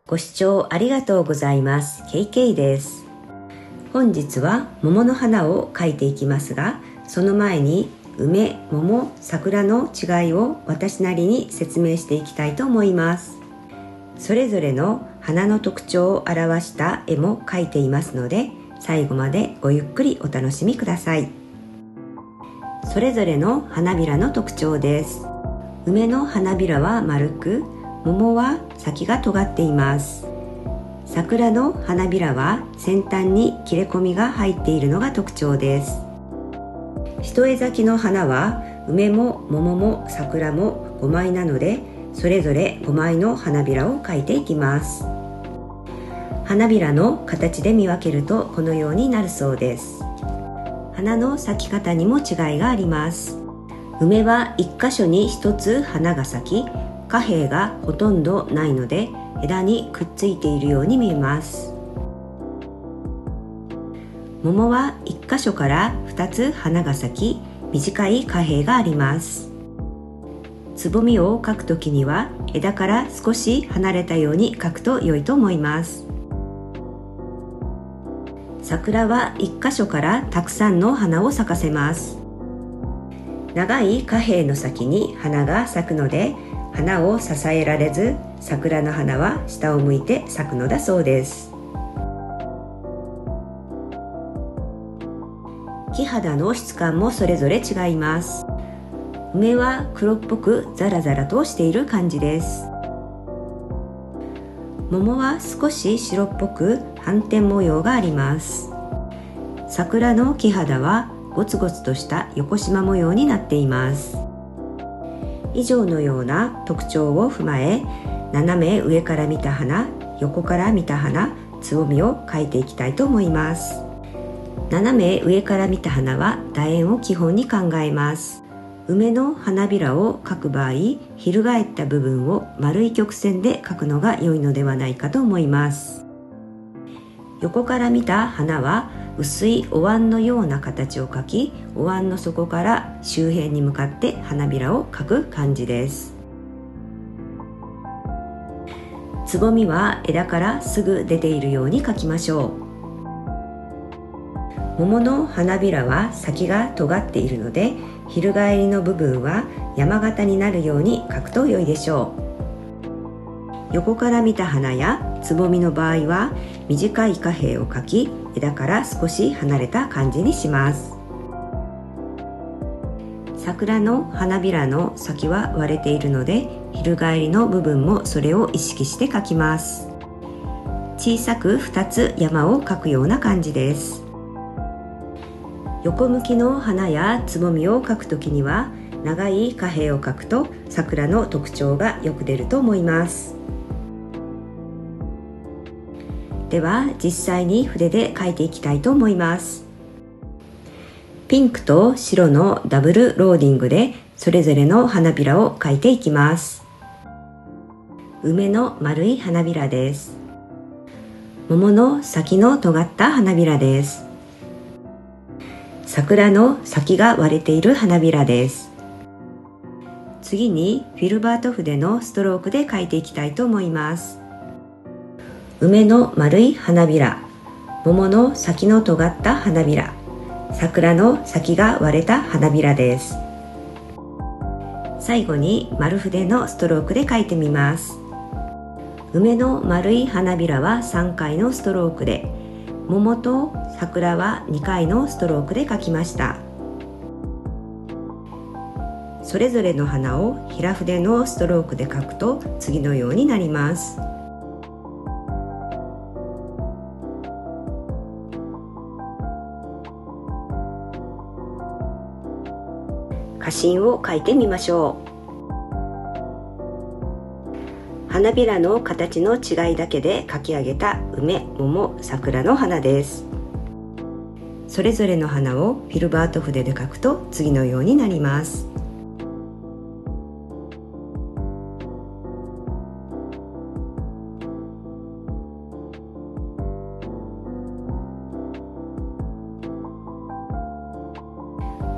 ご視聴ありがとうございます。KK です。本日は桃の花を描いていきますが、その前に梅、桃、桜の違いを私なりに説明していきたいと思います。それぞれの花の特徴を表した絵も描いていますので、最後までごゆっくりお楽しみください。それぞれの花びらの特徴です。梅の花びらは丸く、桃は先が尖っています。桜の花びらは先端に切れ込みが入っているのが特徴です。一重咲きの花は梅も桃も桜も5枚なので、それぞれ5枚の花びらを描いていきます。花びらの形で見分けるとこのようになるそうです。花の咲き方にも違いがあります。梅は1箇所に1つ花が咲き、花柄がほとんどないので枝にくっついているように見えます。桃は1箇所から2つ花が咲き、短い花柄があります。つぼみを描くときには枝から少し離れたように描くと良いと思います。桜は1箇所からたくさんの花を咲かせます。長い花柄の先に花が咲くので、花を支えられず、桜の花は下を向いて咲くのだそうです。木肌の質感もそれぞれ違います。梅は黒っぽくザラザラとしている感じです。桃は少し白っぽく斑点模様があります。桜の木肌はゴツゴツとした横縞模様になっています。以上のような特徴を踏まえ、斜め上から見た花、横から見た花、つぼみを描いていきたいと思います。斜め上から見た花は楕円を基本に考えます。梅の花びらを描く場合、翻った部分を丸い曲線で描くのが良いのではないかと思います。横から見た花は薄いお椀のような形を描き、お椀の底から周辺に向かって花びらを描く感じです。つぼみは枝からすぐ出ているように描きましょう。桃の花びらは先が尖っているので、翻りの部分は山形になるように描くと良いでしょう。横から見た花やつぼみの場合は短い花柄を描き、枝から少し離れた感じにします。桜の花びらの先は割れているので、翻りの部分もそれを意識して描きます。小さく2つ山を描くような感じです。横向きの花やつぼみを描くときには長い花柄を描くと桜の特徴がよく出ると思います。では実際に筆で描いていきたいと思います。ピンクと白のダブルローディングでそれぞれの花びらを描いていきます。梅の丸い花びらです。桃の先の尖った花びらです。桜の先が割れている花びらです。次にフィルバート筆のストロークで描いていきたいと思います。梅の丸い花びら、桃の先の尖った花びら、桜の先が割れた花びらです。最後に丸筆のストロークで描いてみます。梅の丸い花びらは3回のストロークで、桃と桜は2回のストロークで描きました。それぞれの花を平筆のストロークで描くと次のようになります。花芯を描いてみましょう。花びらの形の違いだけで描き上げた梅、桃、桜の花です。それぞれの花をフィルバート筆で描くと次のようになります。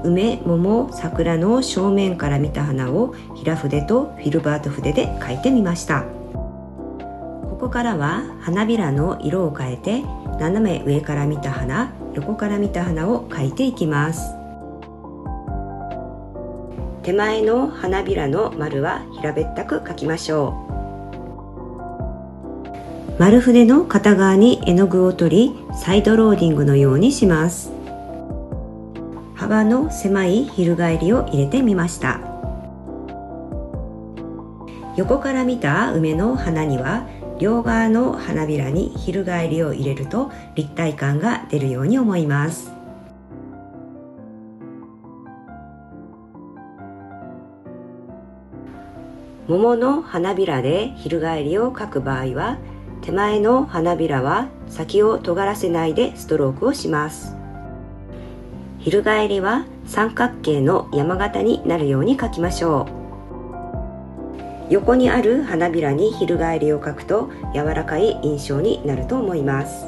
梅、桃、桜の正面から見た花を平筆とフィルバート筆で描いてみました。こここからは花びらの色を変えて、斜め上から見た花、横から見た花を描いていきます。手前の花びらの丸は平べったく描きましょう。丸筆の片側に絵の具を取り、サイドローディングのようにします。幅の狭い翻りを入れてみました。横から見た梅の花には、両側の花びらに翻りを入れると立体感が出るように思います。桃の花びらで翻りを描く場合は、手前の花びらは先を尖らせないでストロークをします。翻りは三角形の山形になるように描きましょう。横にある花びらに翻りを描くと柔らかい印象になると思います。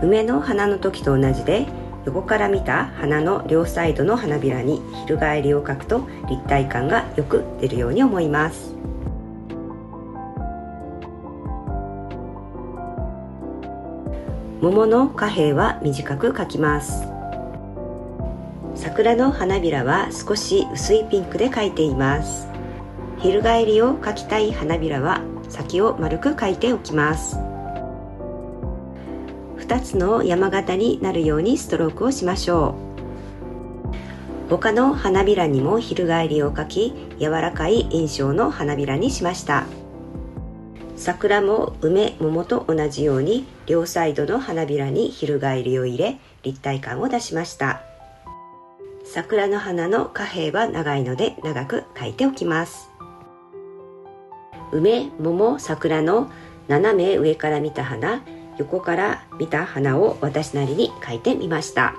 梅の花の時と同じで、横から見た花の両サイドの花びらに翻りを描くと立体感がよく出るように思います。桃の花柄は短く描きます。桜の花びらは少し薄いピンクで描いています。翻りを描きたい花びらは先を丸く描いておきます。2つの山形になるようにストロークをしましょう。他の花びらにも翻りを描き、柔らかい印象の花びらにしました。桜も梅、桃と同じように両サイドの花びらに翻りを入れ、立体感を出しました。桜の花の花柄は長いので長く描いておきます。梅、桃、桜の斜め上から見た花、横から見た花を私なりに描いてみました。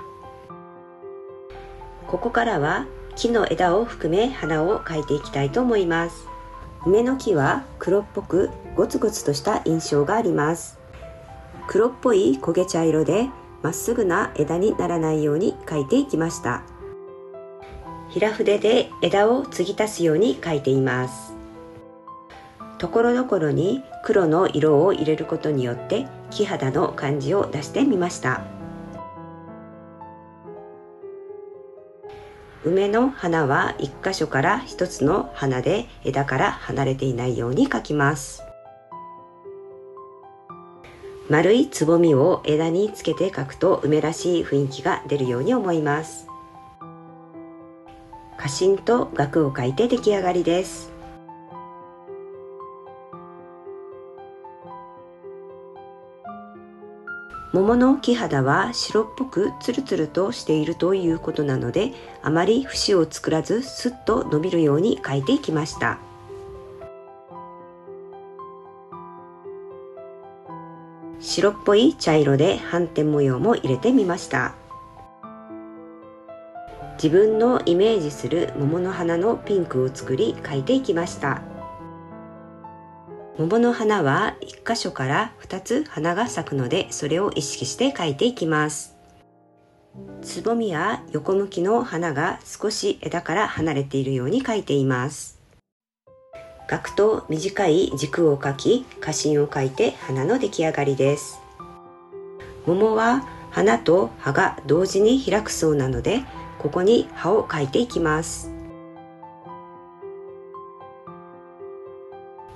ここからは木の枝を含め花を描いていきたいと思います。梅の木は黒っぽくゴツゴツとした印象があります。黒っぽい焦げ茶色でまっすぐな枝にならないように描いていきました。平筆で枝を継ぎ足すように描いています。ところどころに黒の色を入れることによって木肌の感じを出してみました。梅の花は1箇所から1つの花で枝から離れていないように描きます。丸いつぼみを枝につけて描くと梅らしい雰囲気が出るように思います。花芯と萼を描いて出来上がりです。桃の木肌は白っぽくツルツルとしているということなので、あまり節を作らずスッと伸びるように描いていきました。白っぽい茶色で斑点模様も入れてみました。自分のイメージする桃の花のピンクを作り描いていきました。桃の花は1箇所から2つ花が咲くので、それを意識して描いていきます。つぼみや横向きの花が少し枝から離れているように描いています。萼と短い軸を描き、花芯を描いて花の出来上がりです。桃は花と葉が同時に開くそうなので、ここに葉を描いていきます。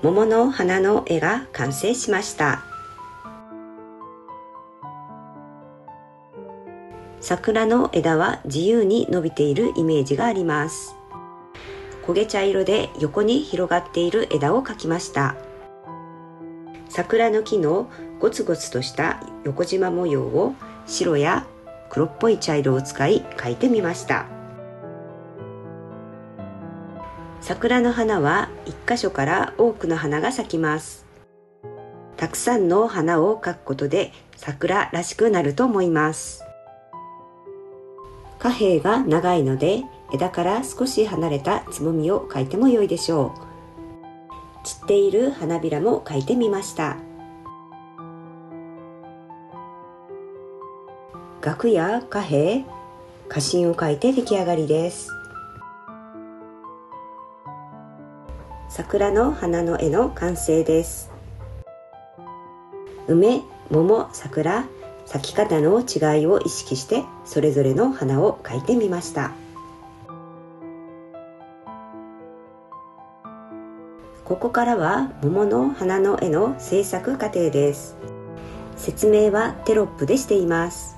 桃の花の絵が完成しました。桜の枝は自由に伸びているイメージがあります。焦げ茶色で横に広がっている枝を描きました。桜の木のゴツゴツとした横縞模様を白や黒っぽい茶色を使い描いてみました。桜の花は1箇所から多くの花が咲きます。たくさんの花を描くことで桜らしくなると思います。花柄が長いので枝から少し離れたつぼみを描いても良いでしょう。散っている花びらも描いてみました。萼や花柄、花芯を描いて出来上がりです。桜の花の絵の完成です。梅、桃、桜、咲き方の違いを意識してそれぞれの花を描いてみました。ここからは桃の花の絵の制作過程です。説明はテロップでしています。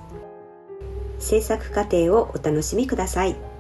制作過程をお楽しみください。